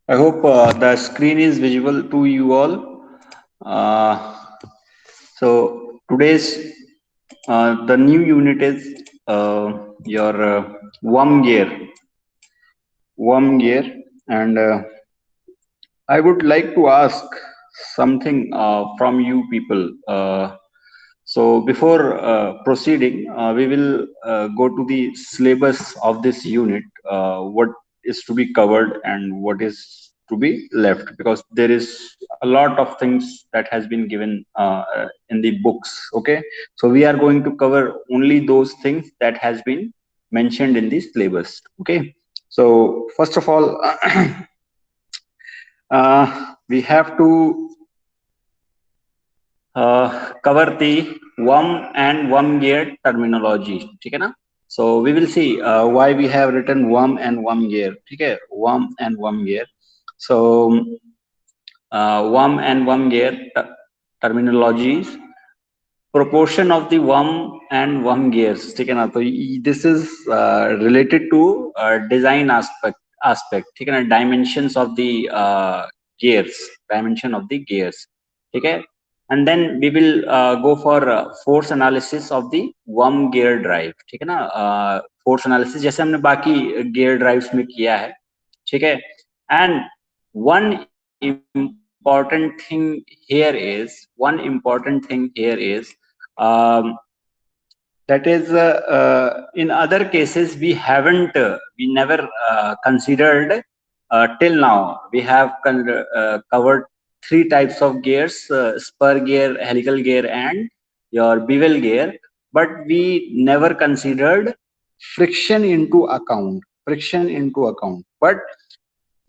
I hope the screen is visible to you all. Uh, so today's the new unit is your worm gear, worm gear, and I would like to ask something from you people. So before proceeding, we will go to the syllabus of this unit. What is to be covered and what is to be left, because there is a lot of things that has been given in the books. Okay, so we are going to cover only those things that has been mentioned in the syllabus. Okay, so first of all, we have to cover the worm and worm gear terminology. ठीक है ना? So we will see why we have written worm and worm gear. ठीक है? Worm and worm gear. So worm and worm gear terminologies, proportion of the worm and worm gears. ठीक है ना? तो this is related to design aspect. ठीक है ना? Dimensions of the gears, dimension of the gears. ठीक है? And then we will go for force analysis of the worm gear drive. ठीक है ना? Force analysis जैसे हमने बाकी gear drives में किया है. ठीक है? And one important thing here is um, that is in other cases we never considered till now. We have covered three types of gears: spur gear, helical gear, and your bevel gear, but we never considered friction into account. But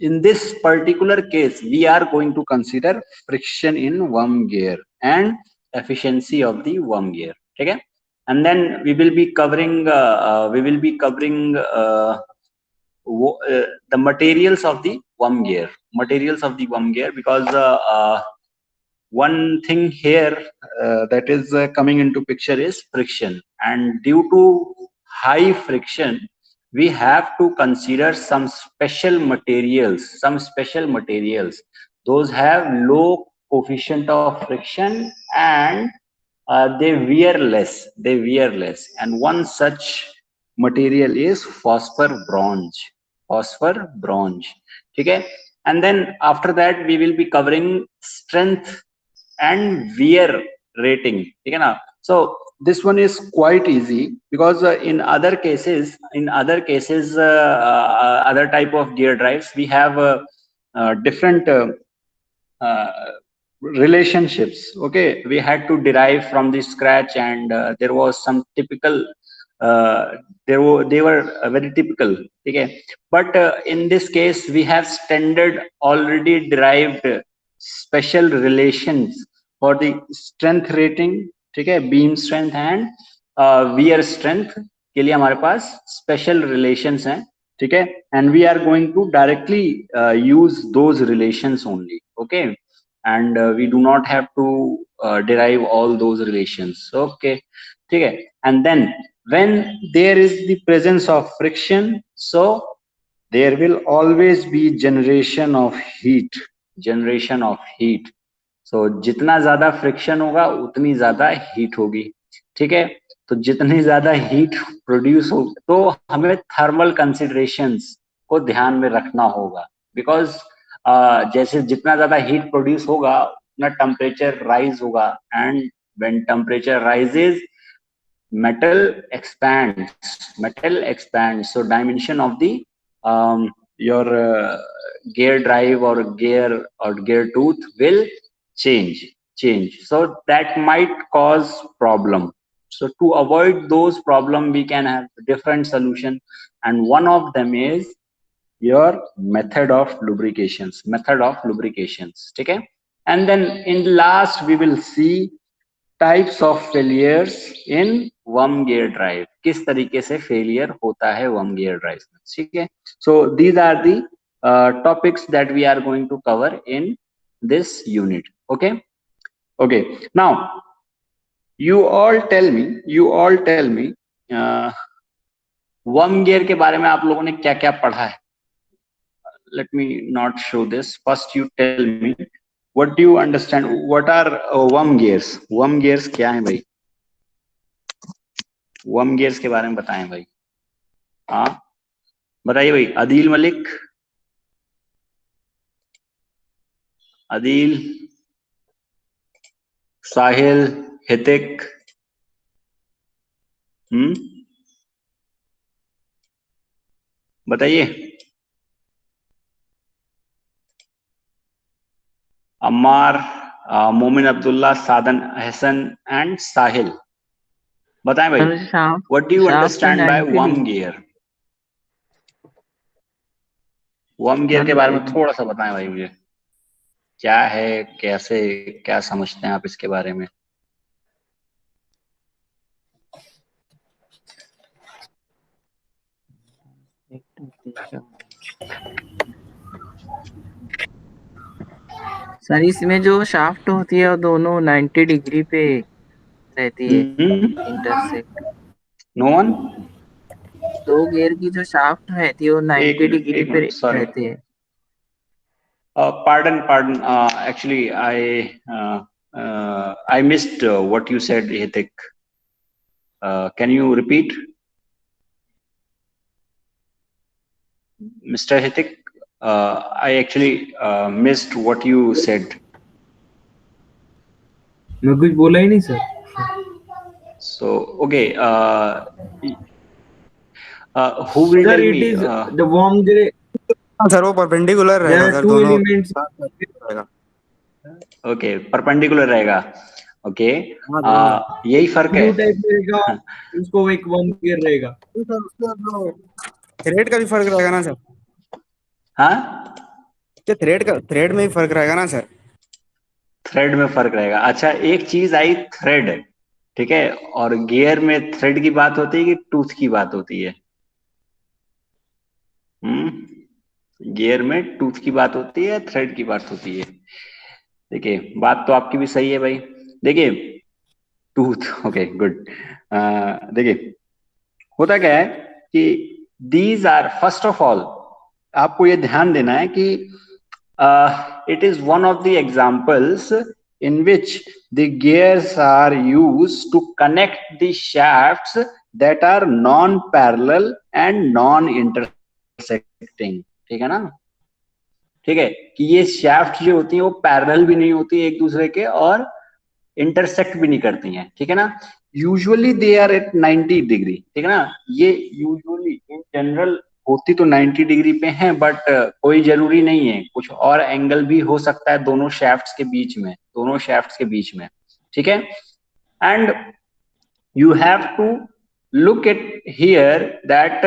in this particular case, we are going to consider friction in worm gear and efficiency of the worm gear. Okay, and then we will be covering the materials of the worm gear, because one thing here that is coming into picture is friction, and due to high friction we have to consider some special materials. Those have low coefficient of friction, and they wear less, and one such material is phosphor bronze. Okay, and then after that we will be covering strength and wear rating. ठीक है ना? So this one is quite easy, because other type of gear drives we have different uh, relationships. Okay, we had to derive from the scratch, and there was some typical uh, they were very typical. Okay, but in this case we have standard already derived special relations for the strength rating. ठीक है? Beam strength and wear strength के लिए हमारे पास special relations हैं. ठीक है? And we are going to directly use those relations only. Okay, and we do not have to derive all those relations. Okay, ठीक है? And then when there is the presence of friction, so there will always be generation of heat. So जितना ज्यादा friction होगा उतनी ज्यादा heat होगी. ठीक है? तो जितनी ज्यादा हीट प्रोड्यूस हो, तो हमें थर्मल कंसिडरेशंस को ध्यान में रखना होगा, बिकॉज जैसे जितना ज्यादा हीट प्रोड्यूस होगा उतना टेम्परेचर राइज होगा, and when temperature rises metal expands, so dimension of the your gear drive or gear tooth will change, so that might cause problem. So to avoid those problem we can have different solution, and one of them is your method of lubrications. Okay, and then in last we will see types of failures in worm gear drive. किस तरीके से failure होता है worm gear drive में. ठीक है? So these are the topics that we are going to cover in this unit. Okay, now you all tell me worm gear के बारे में आप लोगों ने क्या क्या पढ़ा है. let me not show this. First you tell me, what do you understand, what are worm gears? worm gears क्या है भाई? वर्म gears के बारे में बताएं भाई. हाँ बताइए भाई. अदील मलिक, अदील, साहिल, हितिक. बताइए. अम्मार, मोमिन अब्दुल्ला, सादन हसन एंड साहिल. बताएं भाई, what do you understand by worm gear? Worm gear के बारे में थोड़ा सा बताएं भाई मुझे. क्या है, कैसे, क्या समझते हैं आप इसके बारे में? सर इसमें जो शाफ्ट होती है वो दोनों 90 डिग्री पे रहती है, इंटरसेक्ट. No one. दो गियर की जो शाफ्ट रहती है वो 90 डिग्री पे रहती है. Pardon. Actually, I missed what you said, Hitik. Can you repeat, Mr. Hitik? I actually missed what you said. मैं कुछ बोला ही नहीं sir. So okay. Who will tell me? It is the worm gear. Sir वो perpendicular रहेगा sir. Two elements. Okay, perpendicular रहेगा. Okay, यही फर्क है. उसको एक वर्म गियर रहेगा. थ्रेड का भी फर्क रहेगा ना सर? हाँ, थ्रेड में ही फर्क रहेगा ना सर? थ्रेड में फर्क रहेगा. अच्छा, एक चीज आई थ्रेड, ठीक है, और गियर में थ्रेड की बात होती है कि टूथ की बात होती है? गियर में टूथ की बात होती है, थ्रेड की बात होती है? देखिए, बात तो आपकी भी सही है भाई. देखिए, टूथ, ओके गुड. देखिए, होता क्या है कि these are, first of all आपको ये ध्यान देना है कि it is one of the examples in which the gears are used to connect the shafts that are non-parallel and non-intersecting. ठीक है ना? ठीक है, कि ये shaft जो होती हैं वो पैरेलल भी नहीं होती एक दूसरे के और इंटरसेक्ट भी नहीं करती हैं. ठीक है ना? Usually they are at 90 degree. ठीक है ना? ये यूजुअली इन जनरल होती तो 90 डिग्री पे है, बट कोई जरूरी नहीं है, कुछ और एंगल भी हो सकता है दोनों शैफ्ट्स के बीच में. ठीक है? And you have to look at here that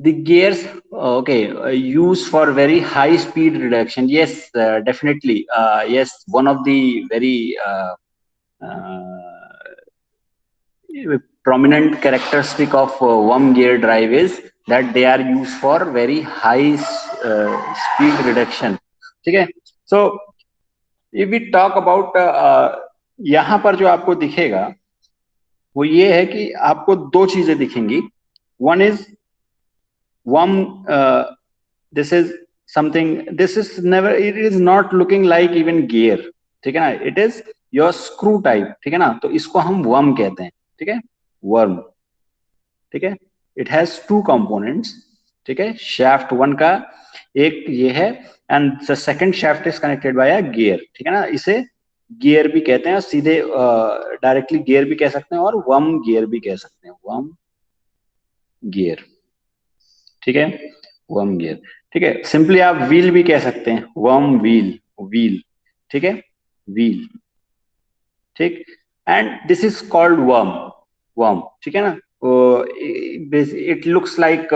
the gears, okay, used for very high speed reduction. Yes, definitely. Yes, one of the very prominent characteristic of worm gear drive is that they are used for very high speed reduction. ठीक है? So if we talk about यहाँ पर जो आपको दिखेगा वो ये है कि आपको दो चीजें दिखेंगी. One is worm, this is something, this is never, it is not looking like even gear. ठीक है ना? it is your screw type. ठीक है ना? तो इसको हम worm कहते हैं. ठीक है? worm. ठीक है? it has two components. ठीक है? shaft one का एक ये है and the second shaft is connected by a gear. ठीक है ना? इसे गियर भी कहते हैं, सीधे डायरेक्टली गियर भी कह सकते हैं और वर्म गियर भी कह सकते हैं. Worm gear. ठीक है? Worm gear. ठीक है? सिंपली आप व्हील भी कह सकते हैं, वर्म व्हील. ठीक है? व्हील. ठीक. And this is called worm. ठीक है ना? It looks like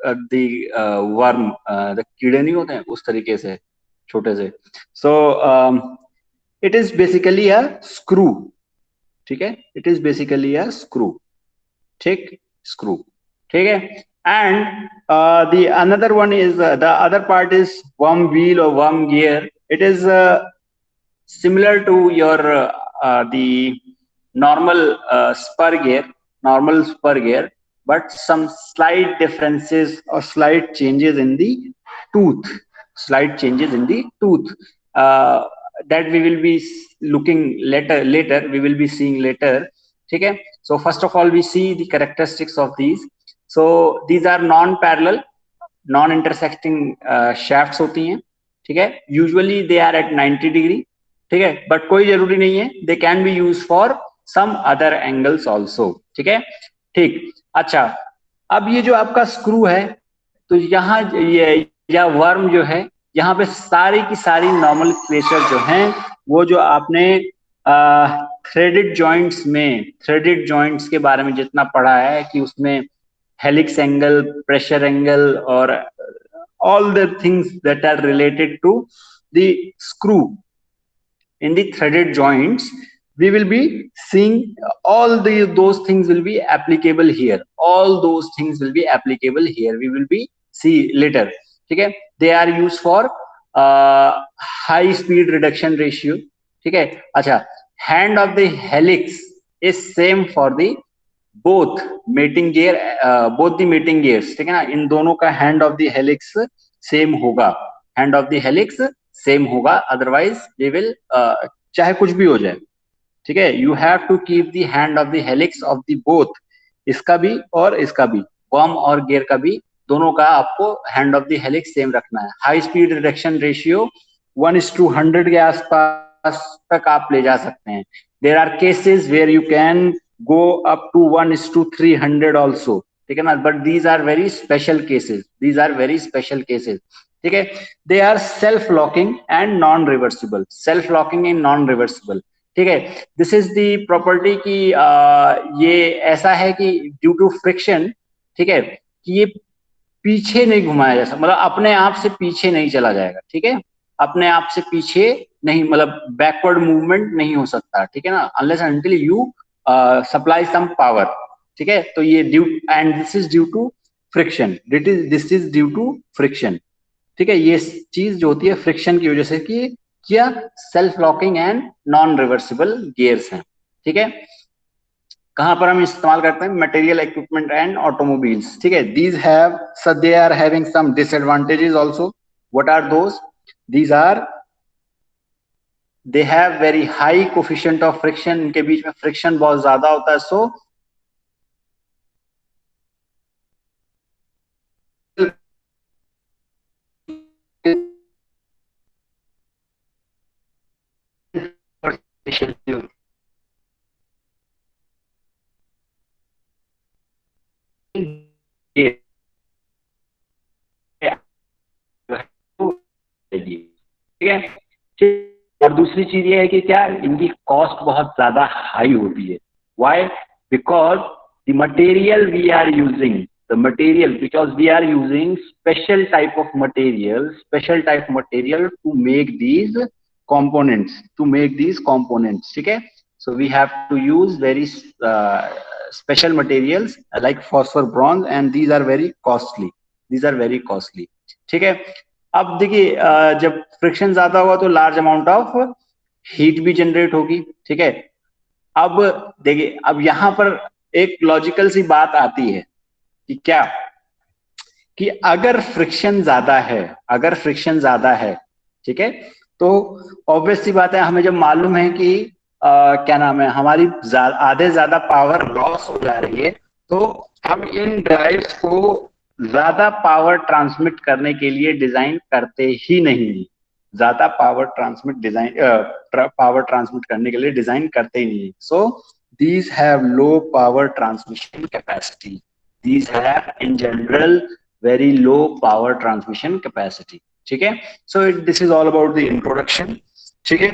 the worm, the कीड़े नहीं होते हैं उस तरीके से, छोटे से. So it is basically a screw. ठीक है? It is basically a screw. ठीक? स्क्रू. ठीक है? And the another one is the other part is worm wheel or worm gear. It is similar to your the normal spur gear, but some slight differences or slight changes in the tooth, that we will be looking later, we will be seeing later. ठीक है, so first of all we see the characteristics of these. So these are non-parallel, non-intersecting shafts होती हैं, ठीक है, usually they are at 90 degree, ठीक है, but कोई जरूरी नहीं है, they can be used for some other angles also, ठीक है, ठीक। अच्छा, अब ये जो आपका स्क्रू है, तो यहाँ ये या वर्म जो है, यहाँ पे सारी की सारी नॉर्मल क्लेचर जो हैं, वो जो आपने थ्रेडेड जॉइंट्स के बारे में जितना पढ़ा है कि उसमें हेलिक्स एंगल, प्रेशर एंगल और all the things that are related to the screw in the threaded joints, we will be seeing those things will be applicable here. All those things will be applicable here. We will be see later. ठीक है, they are used for high speed reduction ratio. ठीक है, अच्छा, hand of the helix is same for the both mating gear, both the mating gears, ठीक है ना, इन दोनों का hand of the helix same होगा, hand of the helix same होगा, अदरवाइज they will चाहे कुछ भी हो जाए, ठीक है, you have to keep the hand of the helix of the both, इसका भी और इसका भी, worm और gear का भी, दोनों का आपको hand of the helix same रखना है। हाई स्पीड रिडक्शन रेशियो 1:100 के आसपास तक आप ले जा सकते हैं। There are cases where you can go up to 1:300 also, ठीक है ना, but these are very special cases, ठीक है। They are self locking and non reversible, ठीक है। This is the property की ये ऐसा है कि due to friction, ठीक है, कि ये पीछे नहीं घुमाया जा सकता, मतलब अपने आप से पीछे नहीं चला जाएगा, ठीक है, अपने आप से पीछे नहीं, मतलब बैकवर्ड मूवमेंट नहीं हो सकता, ठीक है ना, unless until you supply some power, ठीक है। तो ये due and this is due to friction, this is due to friction, ठीक है, ये चीज जो होती है फ्रिक्शन की वजह से कि क्या self locking and non reversible gears हैं, ठीक है। कहां पर हम इस्तेमाल करते हैं? मटेरियल इक्विपमेंट एंड ऑटोमोबाइल्स, ठीक है। These have so they are having some disadvantages also. What are those? These are they have very high coefficient of friction, इनके बीच में फ्रिक्शन बहुत ज्यादा होता है, सो ठीक है। और दूसरी चीज ये है कि क्या इनकी कॉस्ट बहुत ज्यादा हाई होती है। Why? Because the material we are using, because we are using special type of material to make these components, ठीक है। So we have to use very special materials like phosphor, bronze, and these are very costly, ठीक है। अब देखिए जब friction ज्यादा होगा तो लार्ज अमाउंट ऑफ हीट भी जनरेट होगी, ठीक है। अब देखिए, अब यहाँ पर एक लॉजिकल सी बात आती है कि क्या कि अगर फ्रिक्शन ज्यादा है, ठीक है, तो ऑब्वियस सी बात है, हमें जब मालूम है कि क्या नाम है, हमारी आधे ज्यादा पावर लॉस हो जा रही है, तो हम इन ड्राइव्स को ज्यादा पावर ट्रांसमिट करने के लिए डिजाइन करते ही नहीं, पावर ट्रांसमिट करने के लिए डिजाइन करते ही नहीं। So these have low power transmission capacity, these have in general very low power transmission capacity, ठीक है। So this is all about the introduction, ठीक है।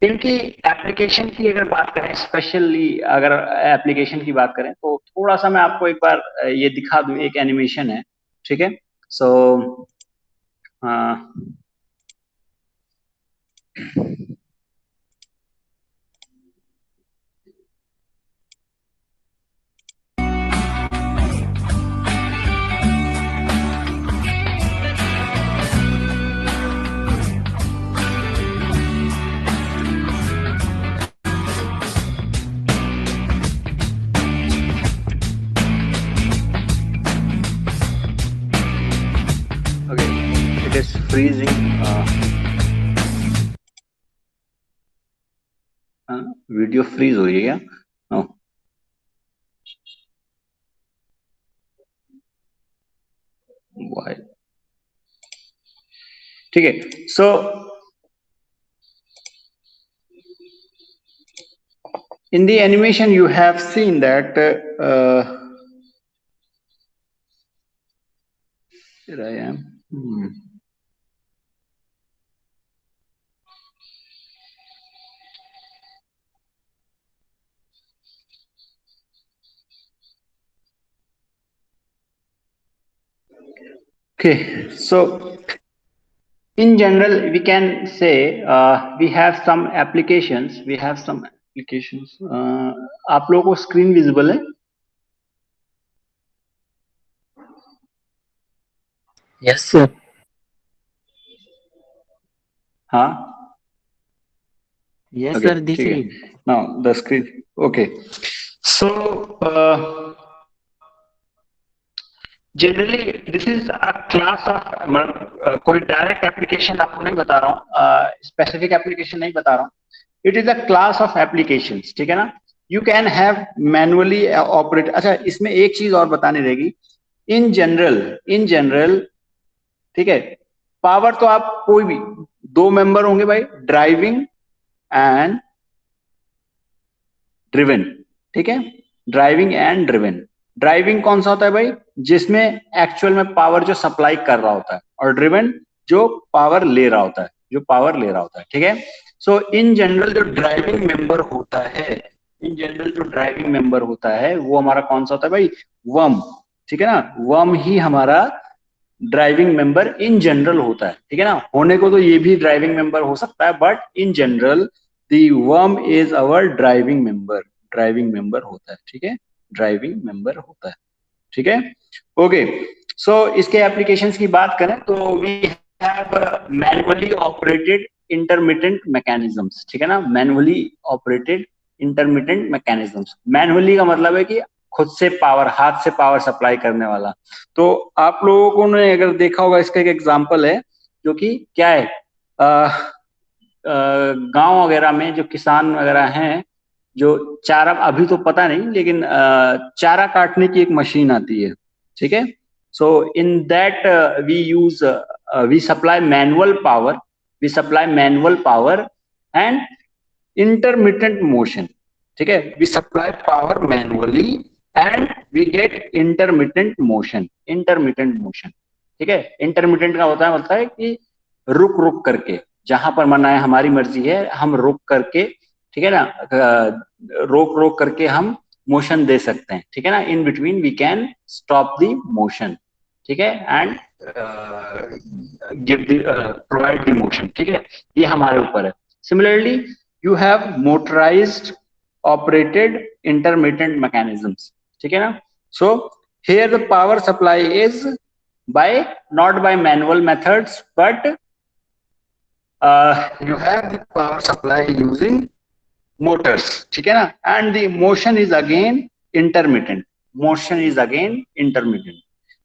इनकी एप्लीकेशन की अगर बात करें, स्पेशली अगर एप्लीकेशन की बात करें, तो थोड़ा सा मैं आपको एक बार ये दिखा दूं, एक एनिमेशन है, ठीक है। सो freezing. वीडियो फ्रीज हो रही है क्या? Why? ठीक है. So in the animation you have seen that here I am. Okay, so in general we can say we have some applications. आप लोगों को स्क्रीन विजिबल है? Yes, sir. हाँ. Yes, Okay, sir. This ठीक है. is Now the screen. Okay. So generally this is a class of कोई direct application आपको नहीं बता रहा हूँ, स्पेसिफिक एप्लीकेशन नहीं बता रहा हूँ. It is a class of applications. ठीक है ना. You can have manually operate. अच्छा, इसमें एक चीज और बतानी रहेगी. इन जनरल ठीक है, पावर तो आप कोई भी दो मेंबर होंगे भाई, ड्राइविंग एंड ड्रिवन. ठीक है, ड्राइविंग एंड ड्रिवन. ड्राइविंग कौन सा होता है भाई? जिसमें एक्चुअल में पावर जो सप्लाई कर रहा होता है, और ड्रिवन जो पावर ले रहा होता है. ठीक है. सो इन जनरल जो ड्राइविंग मेंबर होता है वो हमारा कौन सा होता है भाई? वर्म. ठीक है ना. वर्म ही हमारा ड्राइविंग मेंबर इन जनरल होता है. ठीक है ना. होने को तो ये भी ड्राइविंग मेंबर हो सकता है, but in general the worm is our driving member होता है. ठीक है, ड्राइविंग मेंबर होता है. ठीक है. ओके. सो इसके एप्लीकेशंस की बात करें तो we have manually operated intermittent mechanisms. ठीक है ना. Manually operated intermittent mechanisms. Manually का मतलब है कि खुद से पावर, हाथ से पावर सप्लाई करने वाला. तो आप लोगों ने अगर देखा होगा, इसका एक एग्जांपल है जो कि क्या है, गांव वगैरह में जो किसान वगैरह हैं, जो चारा, अभी तो पता नहीं, लेकिन चारा काटने की एक मशीन आती है. ठीक है. So in that we supply manual power and intermittent motion. ठीक है. We supply power manually and we get intermittent motion. ठीक है. इंटरमिटेंट का होता है कि रुक रुक करके, जहां पर मना है, हमारी मर्जी है, हम रुक करके, ठीक है ना, रोक करके हम मोशन दे सकते हैं. ठीक है ना. In between we can stop the motion. ठीक है. And give the provide the motion. ठीक है. ये हमारे ऊपर है. Similarly you have motorised operated intermittent mechanisms. ठीक है ना. So here the power supply is not by manual methods, but you have the power supply using motors. ठीक है ना. and the motion is again intermittent.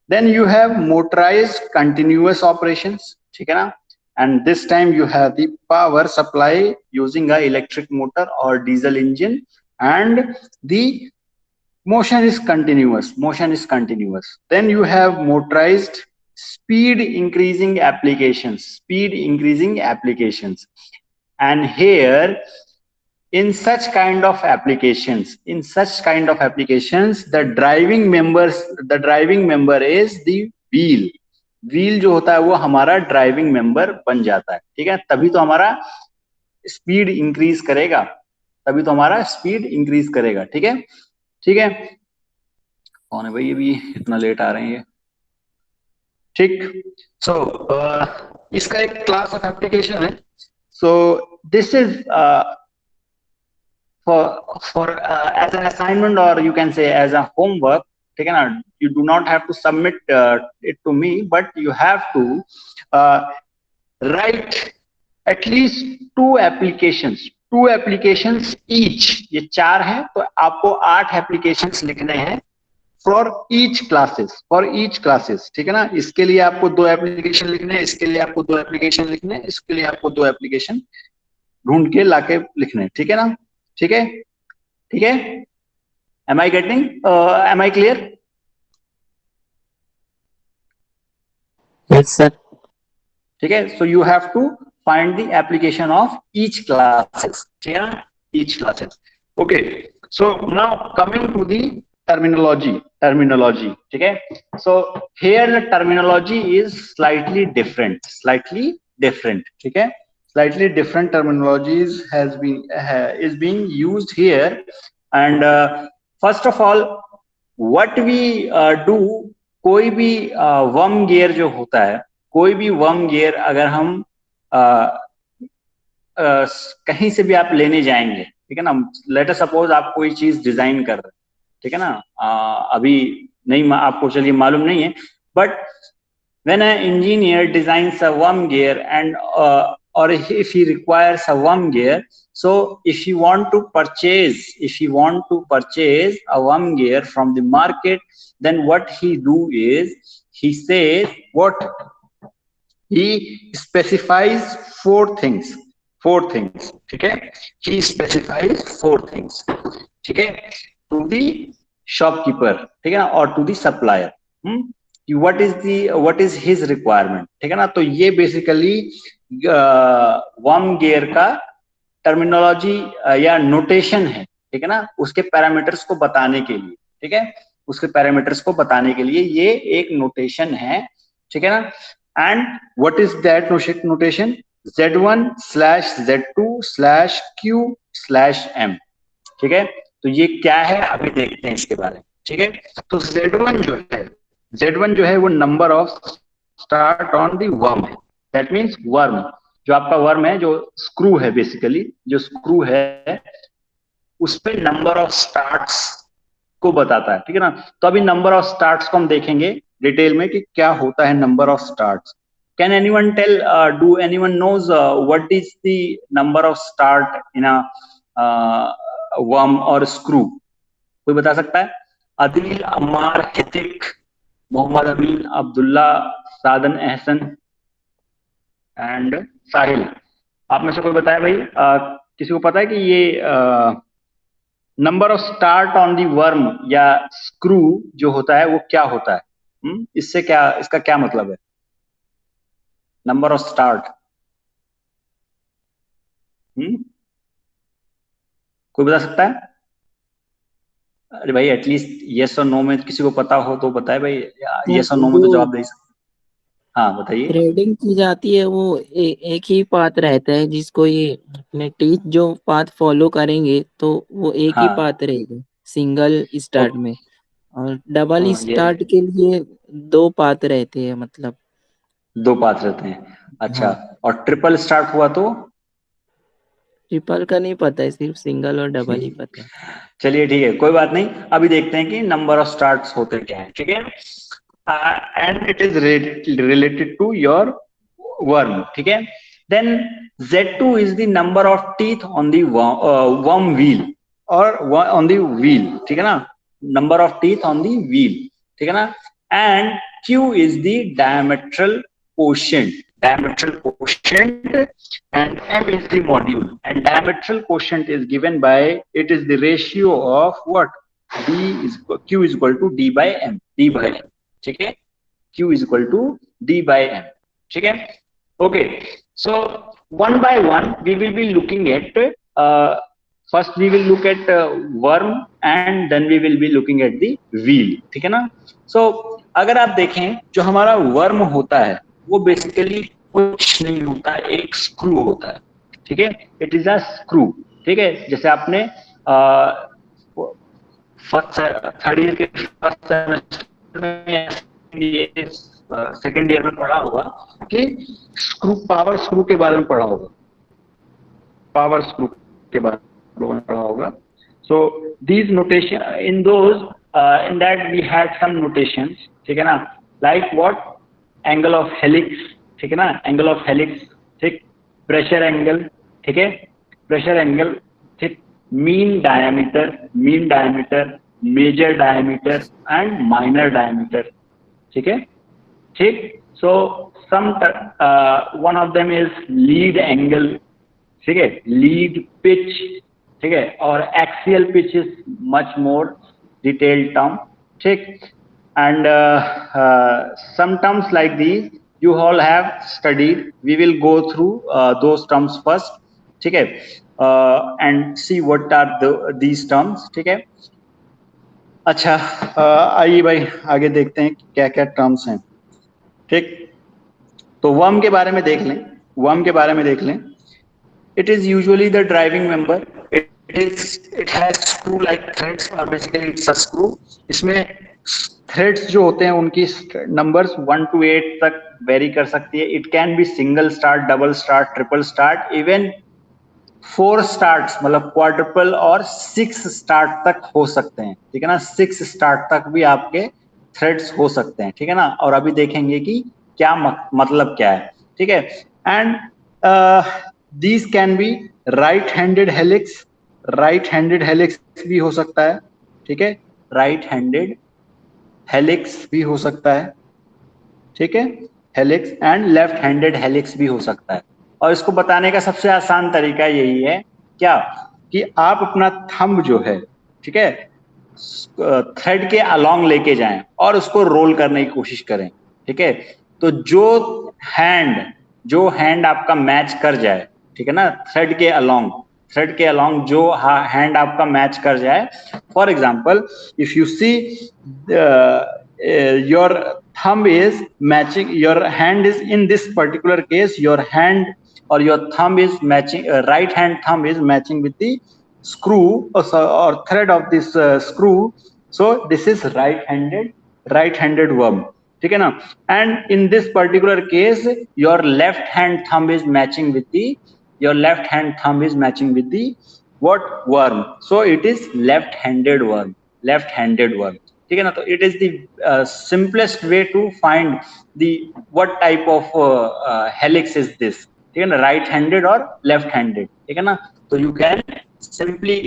Then you have motorized continuous operations. ठीक है ना. and this time you have the power supply using a electric motor or diesel engine, and the motion is continuous. Then you have motorized speed increasing applications. And here in such kind of applications, the driving member is the wheel जो होता है वो हमारा driving member बन जाता है. ठीक है. तभी तो हमारा स्पीड इंक्रीज करेगा. ठीक है. ठीक है. कौन है भाई ये भी इतना लेट आ रहे हैं ये? ठीक. सो इसका एक क्लास ऑफ एप्लीकेशन है. So this is for as an assignment, और you can say as a homework. ठीक है ना. You do not have to submit it to me, but you have to write at least two applications each. ये 4 है तो आपको 8 applications लिखने हैं फॉर ईच क्लासेस, ठीक है ना। इसके लिए आपको 2 एप्लीकेशन लिखने हैं, इसके लिए आपको 2 एप्लीकेशन लिखने हैं, इसके लिए आपको 2 एप्लीकेशन ढूंढ के लाके लिखने हैं, ठीक है ना। ठीक है, ठीक है। Am I getting, am I clear? Yes sir. ठीक है, so you have to find the application of each classes, ठीक है ना, each classes. Okay, so now coming to the terminology, ठीक है। So here the terminology is slightly different, ठीक है। Slightly different terminologies is being used here, and first of all what we do, कोई भी worm gear जो होता है, कोई भी वर्म गियर अगर हम कहीं से भी आप लेने जाएंगे, ठीक है ना। लेट अस सपोज आप कोई चीज डिजाइन कर रहे हैं, ठीक है ना, अभी नहीं आपको चलिए मालूम नहीं है, but when an engineer designs a worm gear and or if he requires a worm gear, so if you want to purchase a worm gear from the market, then what he do is he says what he specifies four things, ठीक है। he specifies 4 things, ठीक है, to the shopkeeper, ठीक है ना, और to the supplier, what is his requirement, ठीक है ना। तो ये बेसिकली वर्म गियर का टर्मिनोलॉजी या नोटेशन है, ठीक है ना, उसके पैरामीटर्स को बताने के लिए, ठीक है, उसके पैरामीटर्स को बताने के लिए ये एक नोटेशन है, ठीक है ना। And what is that notation? Z1/Z2/Q/M, ठीक है। तो ये क्या है अभी देखते हैं इसके बारे में, ठीक है। तो Z1 जो है वो number of start on the worm है, दैट मींस वर्म, जो आपका वर्म है, जो स्क्रू है, बेसिकली जो स्क्रू है उस पे नंबर ऑफ स्टार्ट्स को बताता है, ठीक है ना। तो अभी नंबर ऑफ स्टार्ट्स को हम देखेंगे डिटेल में कि क्या होता है number of starts. Can anyone tell, do anyone knows what is the number of start in a worm और स्क्रू? कोई बता सकता है? अदील, अम्मार, हितिक, मोहम्मद अमीन, अब्दुल्ला, सादन एहसन एंड साहिल, आप में से कोई बताया भाई? किसी को पता है कि ये number of start on the worm या स्क्रू जो होता है वो क्या होता है? इससे क्या, इसका क्या मतलब है नंबर ऑफ स्टार्ट? कोई बता सकता है? अरे भाई एटलीस्ट यस और नो में किसी को पता हो तो बताए भाई, यस और नो में तो जवाब दे सकते। हाँ बताइए। थ्रेडिंग की जाती है, वो एक ही पाथ रहता है, जिसको ये अपने टीथ जो पाथ फॉलो करेंगे तो वो एक ही हाँ, पाथ रहेगा सिंगल स्टार्ट में, और डबल ये स्टार्ट के लिए 2 पाथ रहते हैं, मतलब 2 पाथ रहते हैं। अच्छा, हाँ। और ट्रिपल स्टार्ट हुआ तो? ट्रिपल का नहीं पता है, सिर्फ सिंगल और डबल ही पता है। चलिए ठीक है, कोई बात नहीं। अभी देखते हैं कि नंबर ऑफ स्टार्ट्स होते क्या है, ठीक है। And it is related to your worm, ठीक है। Then Z2 is the number of teeth on the worm wheel और ऑन द व्हील, ठीक है ना, number of teeth on the wheel, ठीक है ना। And Q is the diametral quotient, and M is the module, and diametral quotient is given by, it is the ratio of what? Q is equal to D by M, ठीक है, Q is equal to D by M, ठीक है। Okay, so one by one we will be looking at first we will look at worm and then we will be looking at the wheel, ठीक है ना। So अगर आप देखें जो हमारा वर्म होता है वो बेसिकली कुछ नहीं होता, एक स्क्रू होता है, ठीक है। इट इज अ स्क्रू, ठीक है। जैसे आपने थर्ड ईयर के फर्स्ट सेमेस्टर में, सेकेंड ईयर में पढ़ा होगा कि स्क्रू, पावर स्क्रू के बारे में पढ़ा होगा, पावर स्क्रू के बारे में पढ़ा होगा। So these notation in those in that we had some notations, ठीक है ना, like what? Angle of helix, ठीक है ना, एंगल ऑफ हेलिक्स, ठीक, प्रेशर एंगल, ठीक है, प्रेशर एंगल, ठीक, mean diameter, major diameter and minor diameter, ठीक है, ठीक। So some one of them is lead angle, ठीक है, लीड पिच, ठीक है, और axial pitch is much more detailed term, ठीक। And some terms like these you all have studied. We will go through those terms first, ठीक है, and see what are these terms, ठीक है। अच्छा, आइए भाई आगे देखते हैं क्या क्या टर्म्स हैं, ठीक। तो वर्म के बारे में देख लें, वर्म के बारे में देख लें। It is usually the driving member. It has screw like threads or basically it's a screw. इसमें threads जो होते हैं उनकी numbers 1 to 8 तक vary कर सकती है। It can be single start, double start, triple start, even 4 starts मतलब quadruple और 6 start तक हो सकते हैं, ठीक है ना। 6 start तक भी आपके threads हो सकते हैं, ठीक है ना। और अभी देखेंगे कि क्या मतलब क्या है, ठीक है। And these can be right handed helix, right handed helix भी हो सकता है, ठीक है, right handed helix भी हो सकता है, ठीक है, helix and left handed helix भी हो सकता है। और इसको बताने का सबसे आसान तरीका यही है क्या कि आप अपना थंब जो है, ठीक है, थ्रेड के अलोंग लेके जाएं और उसको रोल करने की कोशिश करें, ठीक है। तो जो हैंड आपका मैच कर जाए, ठीक है ना, थ्रेड के अलोंग जो हैंड आपका मैच कर जाए। For example if you see your thumb is matching, your hand is in this particular case, your hand or your thumb is matching, right hand thumb is matching with the screw or thread of this screw, so this is right handed worm, ठीक है ना। and in this particular case your left hand thumb is matching with the what worm, so it is left handed worm, ठीक है ना। तो it is the simplest way to find the what type of helix is this, ठीक है ना, right handed or left handed, ठीक है ना। तो you can simply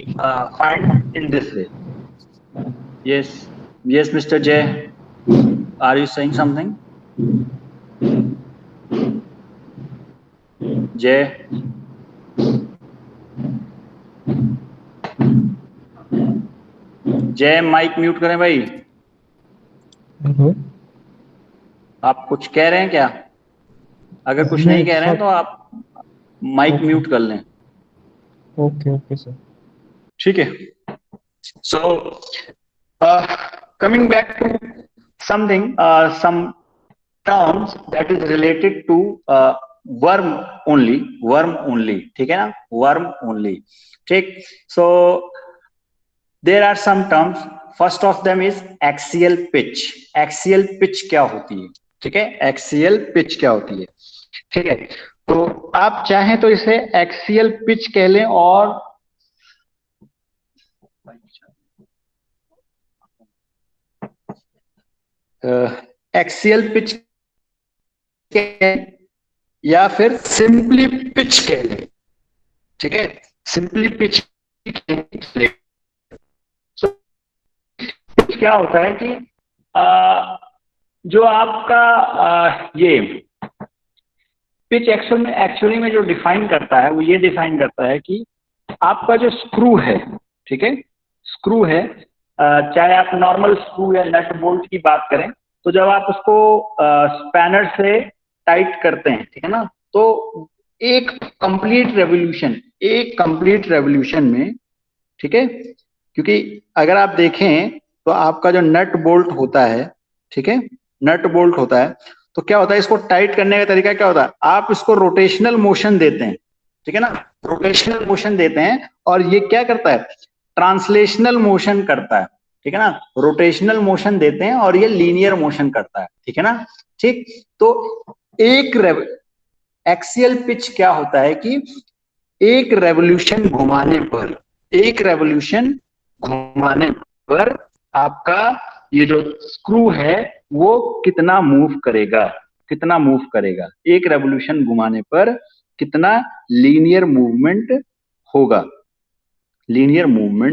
find in this way. Yes Mr. J, are you saying something? Jay, mic mute करें भाई। आप कुछ कह रहे हैं क्या? अगर कुछ नहीं कह रहे हैं तो आप माइक म्यूट कर लें। ओके सर, ठीक है। So coming back to something, some terms that is related to worm only, ठीक है ना, वर्म ओनली, ठीक। So there are some terms, first of them is axial pitch. Axial pitch क्या होती है, ठीक है, एक्सियल पिच क्या होती है, ठीक है। तो आप चाहें तो इसे एक्सियल पिच कह लें और एक्सियल पिच या फिर सिंपली पिच कह लें, ठीक है, सिंपली पिच। क्या होता है कि जो आपका ये पिच एक्चुअली में जो डिफाइन करता है वो ये डिफाइन करता है कि आपका जो स्क्रू है, ठीक है, स्क्रू है, चाहे आप नॉर्मल स्क्रू या नट बोल्ट की बात करें, तो जब आप उसको स्पैनर से टाइट करते हैं, ठीक है ना, तो एक कंप्लीट रेवोल्यूशन में, ठीक है, क्योंकि अगर आप देखें तो आपका जो नट बोल्ट होता है, ठीक है, नट बोल्ट होता है, तो क्या होता है, इसको टाइट करने का तरीका क्या होता है, आप इसको रोटेशनल मोशन देते हैं, ठीक है ना, रोटेशनल मोशन देते हैं, और ये क्या करता है, ट्रांसलेशनल मोशन करता है, ठीक है ना, रोटेशनल मोशन देते हैं और ये लीनियर मोशन करता है, ठीक है ना, ठीक। तो एक एक्सियल पिच क्या होता है कि एक रेवोल्यूशन घुमाने पर आपका ये जो स्क्रू है वो कितना मूव करेगा, एक रेवोल्यूशन घुमाने पर कितना लीनियर मूवमेंट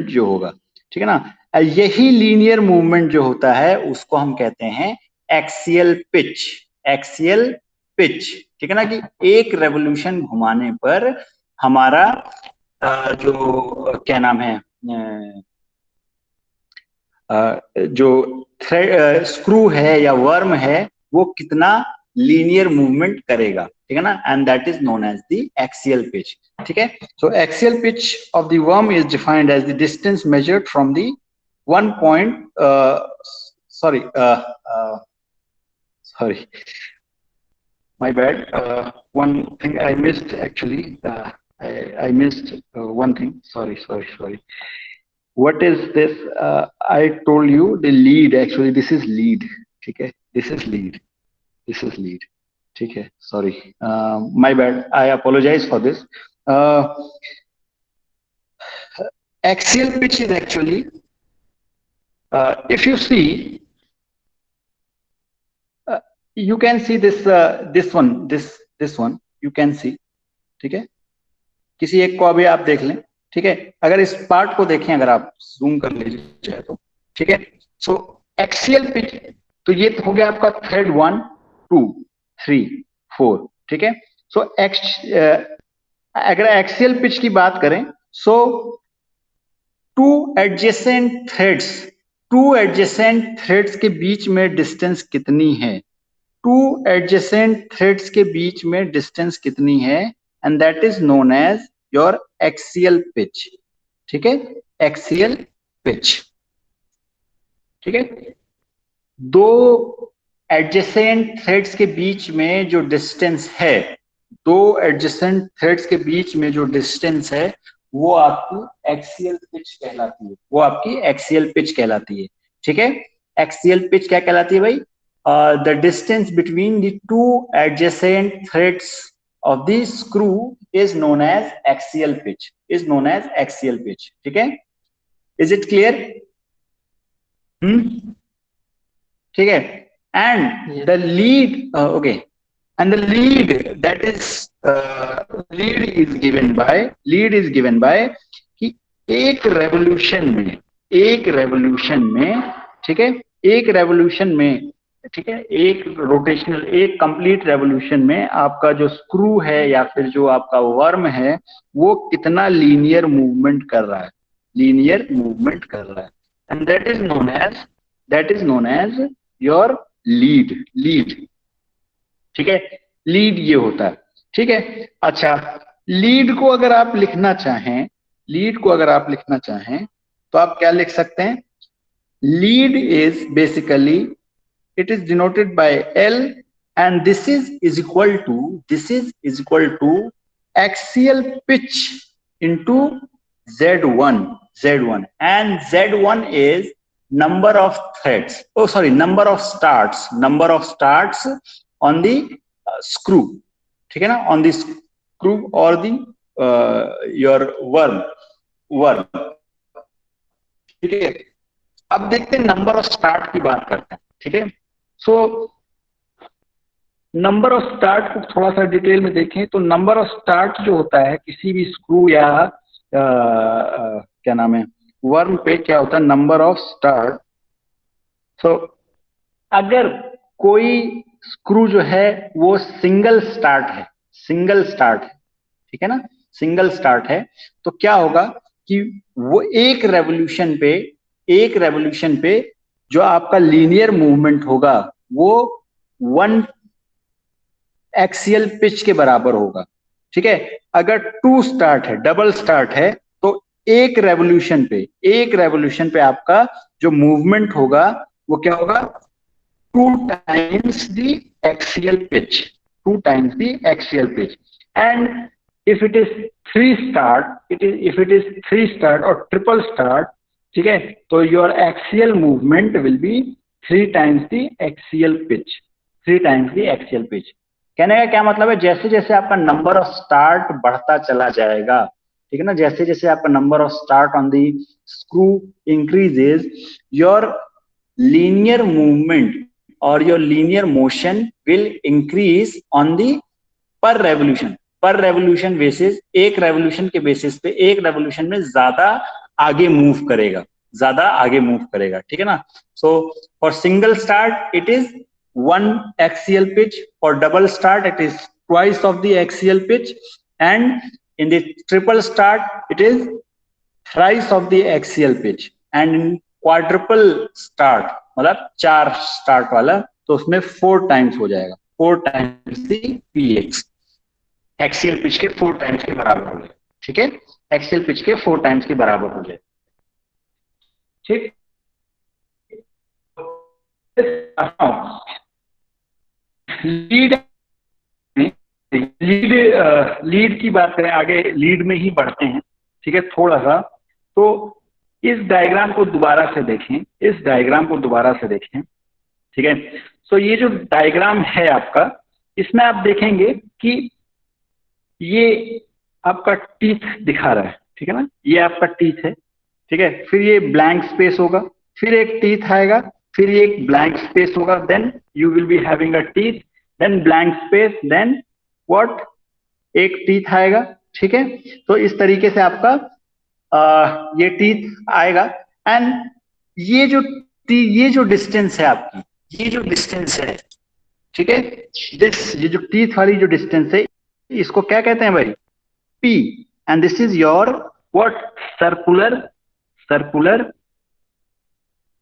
जो होगा, ठीक है ना। यही लीनियर मूवमेंट जो होता है उसको हम कहते हैं एक्सियल पिच। एक्सियल पिच, ठीक है ना, कि एक रेवोल्यूशन घुमाने पर हमारा जो क्या नाम है, जो थ्रेड स्क्रू है या वर्म है वो कितना लीनियर मूवमेंट करेगा, ठीक है ना, and that is known as the axial pitch. ठीक है, so axial pitch of the worm is defined as the distance measured from the one point sorry, my bad, one thing I missed actually, I missed one thing, sorry. What is this? I told you the lead, actually this is lead, ठीक है, this is lead, ठीक है, sorry, my bad, I apologize for this. Axial pitch is actually, if you see, you can see this one you can see, ठीक है, किसी एक को अभी आप देख लें, ठीक है, अगर इस पार्ट को देखें, अगर आप जूम कर लीजिए तो, ठीक है, सो एक्सियल पिच, तो ये हो गया आपका थ्रेड 1 2 3 4, ठीक है, सो अगर एक्सियल पिच की बात करें, सो टू एडजेसेंट थ्रेड्स के बीच में डिस्टेंस कितनी है, टू एडजेसेंट थ्रेड्स के बीच में डिस्टेंस कितनी है, and that is known as your axial pitch, ठीक है, एक्सियल पिच, ठीक है, दो एडजेसेंट थ्रेड्स के बीच में जो डिस्टेंस है, दो एडजेसेंट थ्रेड्स के बीच में जो डिस्टेंस है वो आपकी एक्सियल पिच कहलाती है, वो आपकी एक्सियल पिच कहलाती है, ठीक है, एक्सियल पिच क्या कहलाती है भाई, the distance between the two adjacent threads of the screw is known as axial pitch, ठीक है, is it clear? ठीक है, and the lead, okay, and the lead that is lead is given by कि एक revolution में, ठीक है, एक रेवोल्यूशन में, ठीक है, एक रोटेशनल, एक कंप्लीट रेवोल्यूशन में आपका जो स्क्रू है या फिर जो आपका वर्म है वो कितना लीनियर मूवमेंट कर रहा है, and that is known as your lead, ठीक है, लीड ये होता है, ठीक है। अच्छा, लीड को अगर आप लिखना चाहें तो आप क्या लिख सकते हैं, lead is basically, it is denoted by L, and this is equal to axial pitch into Z1, and Z1 is number of starts on the screw, ठीक है ना, on the screw or the your worm, ठीक है। अब देखते हैं number of start की बात करते हैं, ठीक है, सो नंबर ऑफ स्टार्ट को थोड़ा सा डिटेल में देखें तो नंबर ऑफ स्टार्ट जो होता है किसी भी स्क्रू या क्या नाम है वर्म पे, क्या होता है नंबर ऑफ स्टार्ट। सो अगर कोई स्क्रू जो है वो सिंगल स्टार्ट है, ठीक है ना, सिंगल स्टार्ट है, तो क्या होगा कि वो एक रेवोल्यूशन पे जो आपका लीनियर मूवमेंट होगा वो 1 एक्सियल पिच के बराबर होगा, ठीक है। अगर 2 स्टार्ट है, डबल स्टार्ट है, तो एक रेवोल्यूशन पे आपका जो मूवमेंट होगा वो क्या होगा, 2 times the axial pitch, and if it is 3 start or triple start, ठीक है, तो your axial movement will be 3 times the axial pitch, कहने का क्या मतलब है, जैसे जैसे आपका नंबर ऑफ स्टार्ट बढ़ता चला जाएगा, ठीक है ना, जैसे जैसे आपका number of start on the screw increases, your linear movement और your linear motion will increase on the per revolution basis, एक रेवोल्यूशन के बेसिस पे एक रेवोल्यूशन में ज्यादा आगे मूव करेगा, ज्यादा आगे मूव करेगा, ठीक है ना। So for single start it is 1 axial pitch, for double start it is twice of the axial pitch, and in the triple start it is thrice of the axial pitch, and in quadruple start मतलब 4 start वाला तो उसमें 4 times हो जाएगा, 4 times the px, axial pitch के 4 times के बराबर हो जाए, ठीक है, एक्सियल पिच के 4 टाइम्स के बराबर हो जाए, ठीक। लीड लीड की बात करें, आगे लीड में ही बढ़ते हैं, ठीक है, थोड़ा सा। तो इस डायग्राम को दोबारा से देखें, इस डायग्राम को दोबारा से देखें, ठीक है। सो ये जो डायग्राम है आपका, इसमें आप देखेंगे कि ये आपका टीथ दिखा रहा है, ठीक है ना, ये आपका टीथ है, ठीक है। फिर ये ब्लैंक स्पेस होगा, फिर एक टीथ आएगा, फिर ये एक ब्लैंक स्पेस होगा, then you will be having a teeth, then blank space, then what, एक टीथ आएगा, ठीक है। तो इस तरीके से आपका ये टीथ आएगा, एंड ये जो डिस्टेंस है आपकी, ये जो डिस्टेंस है, ठीक है, ये जो टीथ वाली जो डिस्टेंस है, इसको क्या कहते हैं भाई, P, and this is your what, circular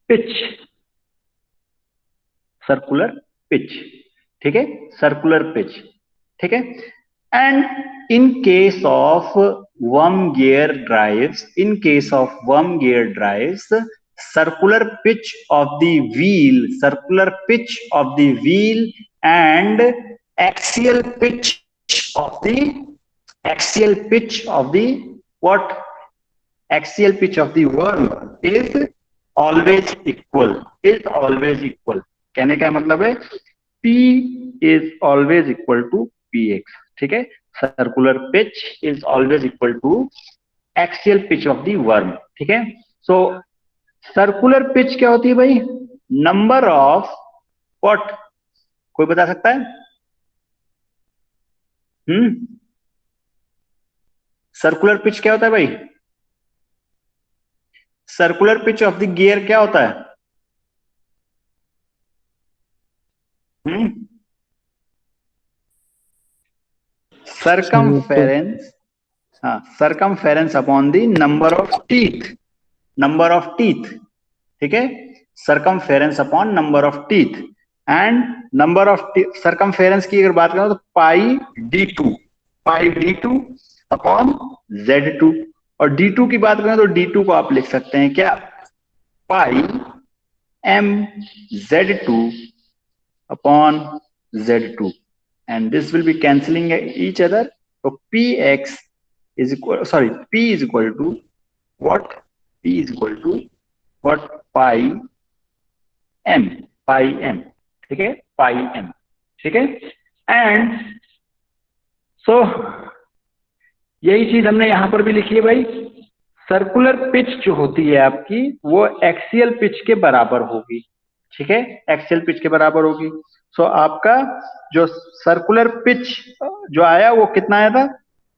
pitch, ठीक है, circular pitch, ठीक है। And in case of worm gear drives, circular pitch of the wheel and axial pitch of the what, axial pitch of the worm is always equal, कहने का मतलब है P is always equal to Px, ठीक है, circular pitch is always equal to axial pitch of the worm, ठीक है। सो circular pitch क्या होती है भाई, नंबर ऑफ व्हाट, कोई बता सकता है? सर्कुलर पिच क्या होता है भाई, circular pitch of the gear क्या होता है? Circumference, circumference upon the number of teeth, ठीक है, circumference upon number of teeth, and number of circumference की अगर बात करें तो पाई डी टू अपॉन Z2, और D2 की बात करें तो D2 को आप लिख सकते हैं क्या, पाई M Z2 upon Z2, and this will be cancelling each other, so P is equal to what, pi M, ठीक है, पाई M, ठीक है। एंड सो यही चीज हमने यहां पर भी लिखी है भाई, सर्कुलर पिच जो होती है आपकी वो एक्सियल पिच के बराबर होगी, ठीक है, एक्सियल पिच के बराबर होगी। सो आपका जो सर्कुलर पिच जो आया वो कितना आया था,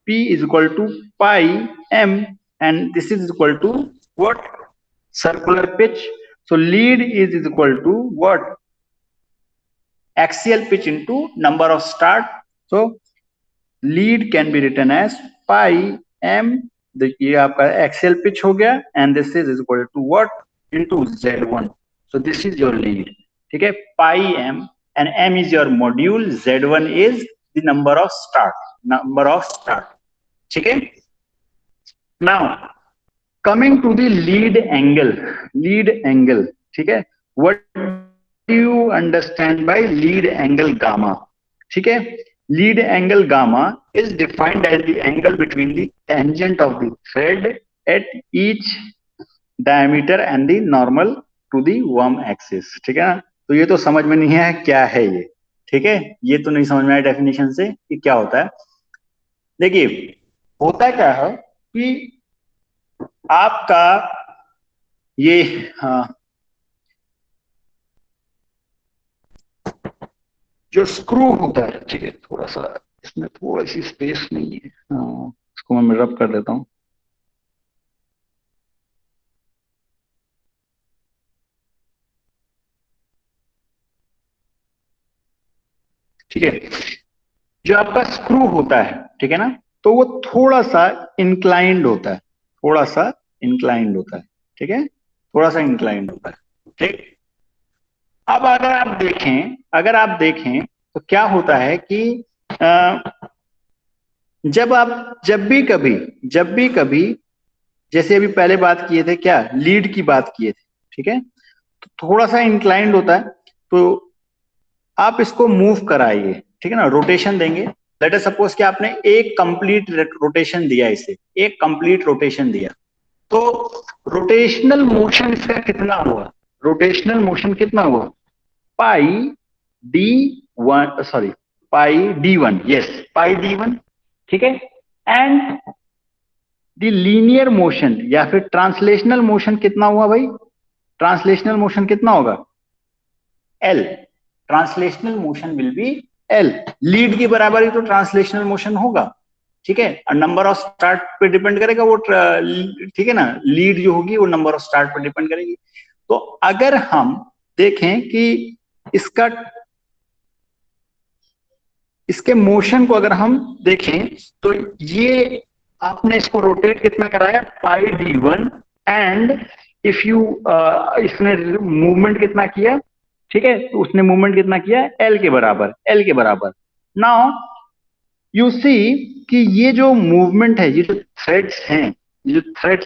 P is equal to pi M, and this is equal to what, circular pitch. So lead is equal to what, axial pitch into number of start. So lead can be written as pi M, ये आपका axial pitch हो गया, and this is equal to what, into Z1. So this is your lead, ठीक है, pi M, and M is your module, Z1 is the number of start, ठीक है। Now coming to the lead angle, ठीक है, what do you understand by lead angle gamma, ठीक है। Lead angle gamma is defined as the angle between the tangent of the thread at each diameter and the normal to the worm axis, ठीक है ना। तो ये तो समझ में नहीं है क्या है ये, ठीक है, ये तो नहीं समझ में आया डेफिनेशन से कि क्या होता है। देखिए होता क्या है कि आपका ये जो स्क्रू होता है, ठीक है, थोड़ा सा इसमें थोड़ी सी स्पेस नहीं है, इसको मैं रब कर देता हूं। ठीक है। जो आपका स्क्रू होता है, ठीक है ना, तो वो थोड़ा सा इंक्लाइंड होता है, थोड़ा सा इंक्लाइंड होता है, ठीक है, थोड़ा सा इंक्लाइंड होता है, ठीक। अब अगर आप देखें तो क्या होता है कि जब भी कभी जैसे अभी पहले बात किए थे, क्या लीड की बात किए थे, ठीक है, तो थोड़ा सा इंक्लाइंड होता है, तो आप इसको मूव कराइए, ठीक है ना, रोटेशन देंगे। लेट अस सपोज कि आपने एक कंप्लीट रोटेशन दिया, इसे एक कंप्लीट रोटेशन दिया, तो रोटेशनल मोशन इसका कितना हुआ, रोटेशनल मोशन कितना हुआ, pi D one, sorry pi D one, yes pi D one, ठीक है। एंड द लीनियर मोशन या फिर ट्रांसलेशनल मोशन कितना हुआ भाई, ट्रांसलेशनल मोशन कितना होगा, L, translational motion will be L, lead की बराबर ही तो ट्रांसलेशनल मोशन होगा, ठीक है। और नंबर ऑफ स्टार्ट पे डिपेंड करेगा वो, ठीक है ना, लीड जो होगी वो नंबर ऑफ स्टार्ट पे डिपेंड करेगी। तो अगर हम देखें कि इसके मोशन को अगर हम देखें, तो ये आपने इसको रोटेट कितना कराया, pi D one, and if you इसने मूवमेंट कितना किया, ठीक है, तो उसने मूवमेंट कितना किया, एल के बराबर, एल के बराबर। नाउ यू सी कि ये जो मूवमेंट है, ये जो थ्रेड्स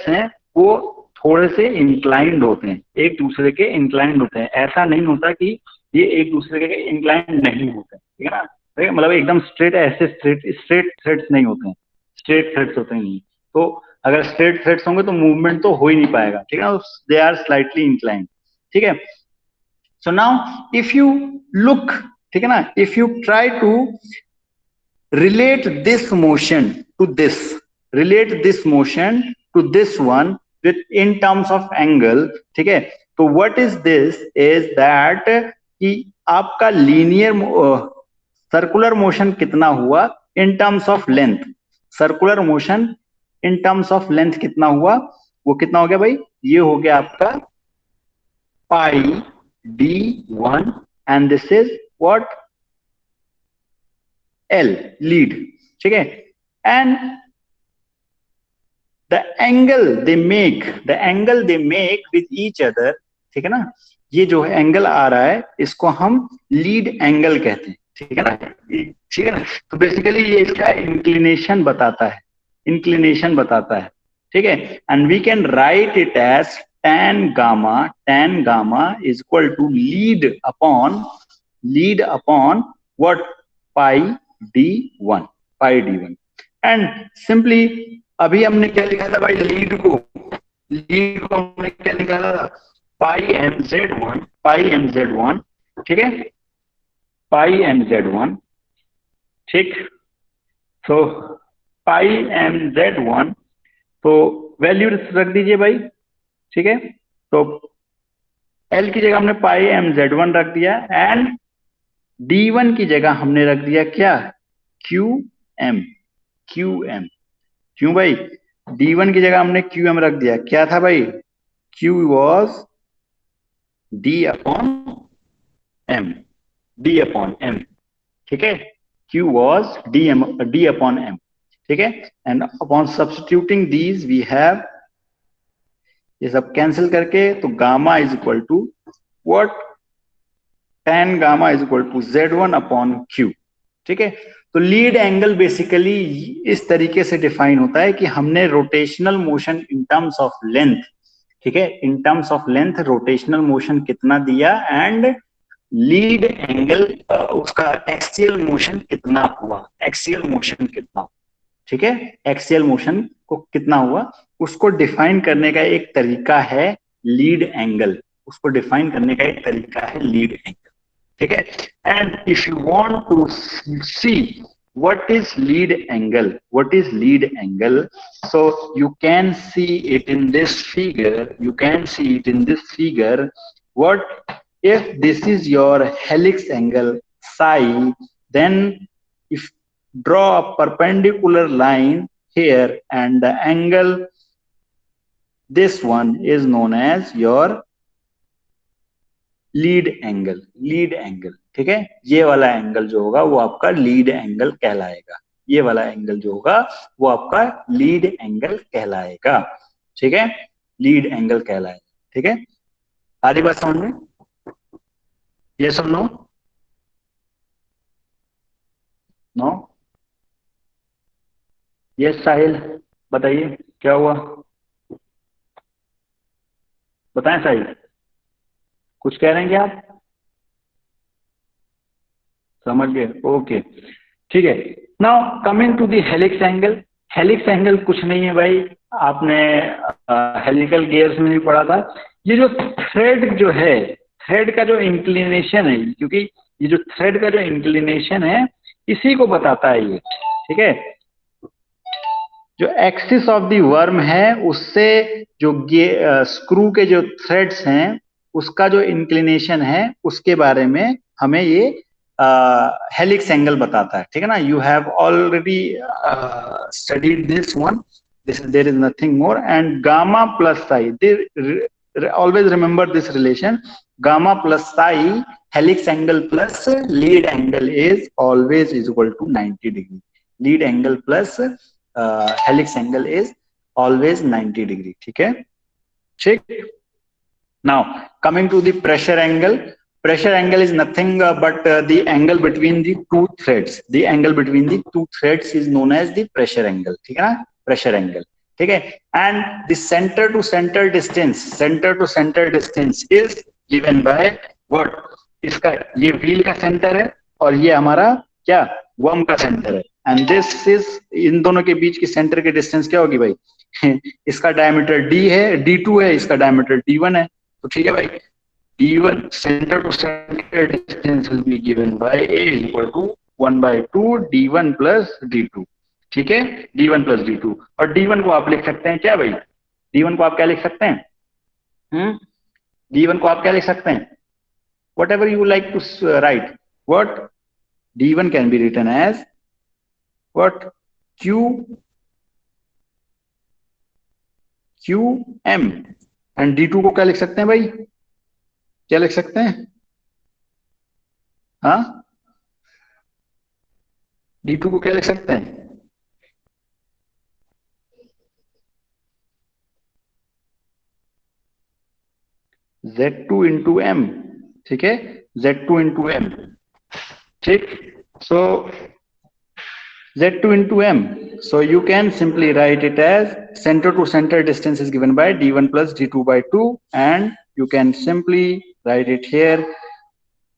हैं वो थोड़े से इंक्लाइंड होते हैं, एक दूसरे के इंक्लाइंड होते हैं। ऐसा नहीं होता कि ये एक दूसरे के इंक्लाइंड नहीं होते, ठीक है ना, मतलब एकदम स्ट्रेट, ऐसे स्ट्रेट थ्रेड्स नहीं होते हैं, स्ट्रेट थ्रेड्स होते नहीं। तो अगर स्ट्रेट थ्रेड्स होंगे तो मूवमेंट तो हो ही नहीं पाएगा, ठीक है ना, दे आर स्लाइटली इंक्लाइंड, ठीक है। So now if you look, ठीक है ना, if you try to relate this motion to this, relate this motion to this one with in terms of angle, ठीक है। तो what is this is that कि आपका लीनियर सर्कुलर मोशन कितना हुआ in terms of length, circular motion in terms of length कितना हुआ, वो कितना हो गया भाई, ये हो गया आपका pi D one, and this is what, L, lead, ठीक है। And the angle they make with each other, ठीक है ना, ये जो एंगल आ रहा है इसको हम लीड एंगल कहते हैं, ठीक है ना, ठीक है ना। तो बेसिकली ये इसका इंक्लिनेशन बताता है, इंक्लिनेशन बताता है, ठीक है। And we can write it as tan gamma is equal to lead upon what, pi d1, pi d1। And simply अभी हमने क्या लिखा था भाई, लीड को हमने क्या निकाला था, पाई एम जेड वन, ठीक है, पाई एम जेड वन, ठीक। सो पाई एम जेड वन, तो वैल्यू रख दीजिए भाई, ठीक है। तो एल की जगह हमने पाई एम जेड वन रख दिया, एंड D1 की जगह हमने रख दिया क्या, QM। क्यों भाई, D1 की जगह हमने QM रख दिया, क्या था भाई, Q was D upon M, ठीक है, Q was D upon M, ठीक है। And upon substituting these we have, ये सब कैंसिल करके, तो gamma is equal to what, tan gamma is equal to Z1 upon Q, ठीक है। तो लीड एंगल बेसिकली इस तरीके से डिफाइन होता है कि हमने rotational motion in terms of length, ठीक है, in terms of length rotational motion कितना दिया, एंड लीड एंगल उसका एक्सियल मोशन कितना हुआ, ठीक है, एक्सियल मोशन को कितना हुआ, उसको डिफाइन करने का एक तरीका है लीड एंगल, ठीक है। And if you want to see what is lead angle, so you can see it in this figure, what if this is your helix angle psi, then if draw a perpendicular line here, and the angle, this one is known as your lead angle, lead angle, ठीक है। ये वाला angle जो होगा वो आपका lead angle कहलाएगा, ये वाला एंगल जो होगा वो आपका लीड एंगल कहलाएगा, ठीक है, लीड एंगल कहलाएगा, ठीक है। आधी बात समझ में? ये सब नो, नो, ये साहिल बताइए क्या हुआ, बताएं साहिल, कुछ कह रहे हैं क्या आप? समझ गए, ओके, ठीक है। Now coming to the helix angle. Helix angle कुछ नहीं है भाई, आपने हेलिकल गियर्स में भी पढ़ा था। ये जो थ्रेड जो है, थ्रेड का जो इंक्लिनेशन है, क्योंकि ये जो थ्रेड का जो इंक्लिनेशन है इसी को बताता है ये, ठीक है। जो एक्सिस ऑफ द वर्म है उससे जो स्क्रू के जो थ्रेड्स हैं उसका जो इंक्लिनेशन है उसके बारे में हमें ये हेलिक्स एंगल बताता है, ठीक है ना। You have already studied this one, this there is nothing more, and gamma plus psi, always remember this relation, gamma plus psi, helix angle plus lead angle is always is equal to 90 degree, lead angle plus helix angle is always 90 degree, ठीक है, ठीक। Now coming to the pressure angle. Pressure angle is nothing but the angle between the two threads. The angle between the two threads is known as the pressure angle, ठीक है ना, pressure angle, ठीक है। And the center to center distance, center to center distance is given by what? इसका ये wheel का centre है और ये हमारा क्या, वर्म का सेंटर है। एंड दिस इज, इन दोनों के बीच की सेंटर की डिस्टेंस क्या होगी भाई? इसका डायमीटर d है, d2 है, इसका डायमीटर d1 है, तो ठीक है भाई, d1 center to center distance will be given by a is equal to 1/2 d1 plus d2, ठीक है, d1 plus d2। और d1 को आप लिख सकते हैं क्या भाई? d1 को आप क्या लिख सकते हैं? d1 को आप क्या लिख सकते हैं? whatever you like to write, what d1 can be written as what? qm। And d2 को क्या लिख सकते हैं भाई? क्या लिख सकते हैं? हाँ, d2 को क्या लिख सकते हैं? z2 into m, ठीक है, z2 into m, ठीक। so z2 into m, so you can simply write it as center to center distance is given by d1 plus d2 by 2, and you can simply write it here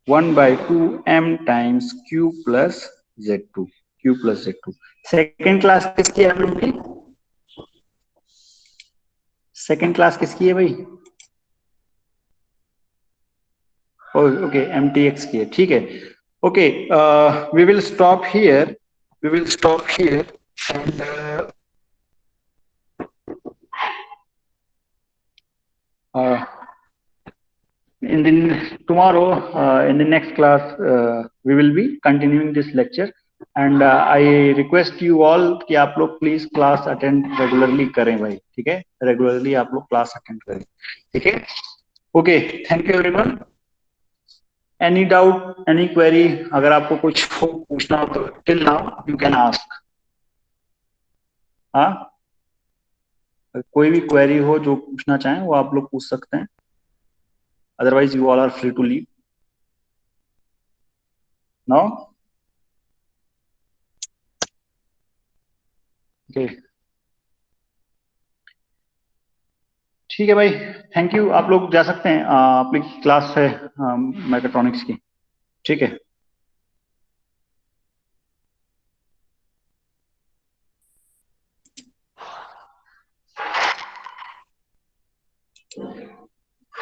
1/2 m times q plus z2, q plus z2। Second class किसकी है आप लोगों की? Second class किसकी है भाई? Okay, mtx की है, ठीक है, okay. We will stop here, we will stop here, and in the tomorrow in the next class we will be continuing this lecture, and I request you all कि आप लोग प्लीज क्लास अटेंड रेगुलरली करें भाई, ठीक है, regularly आप लोग class attend करें, ठीक है, okay. Thank you everyone. Any doubt, any query, अगर आपको कुछ पूछना हो तो till now you can ask. हाँ, कोई भी क्वेरी हो जो पूछना चाहें वो आप लोग पूछ सकते हैं, otherwise you all are free to leave now, okay, ठीक है भाई, थैंक यू। आप लोग जा सकते हैं, आप लोग क्लास है मैकेट्रॉनिक्स की, ठीक है।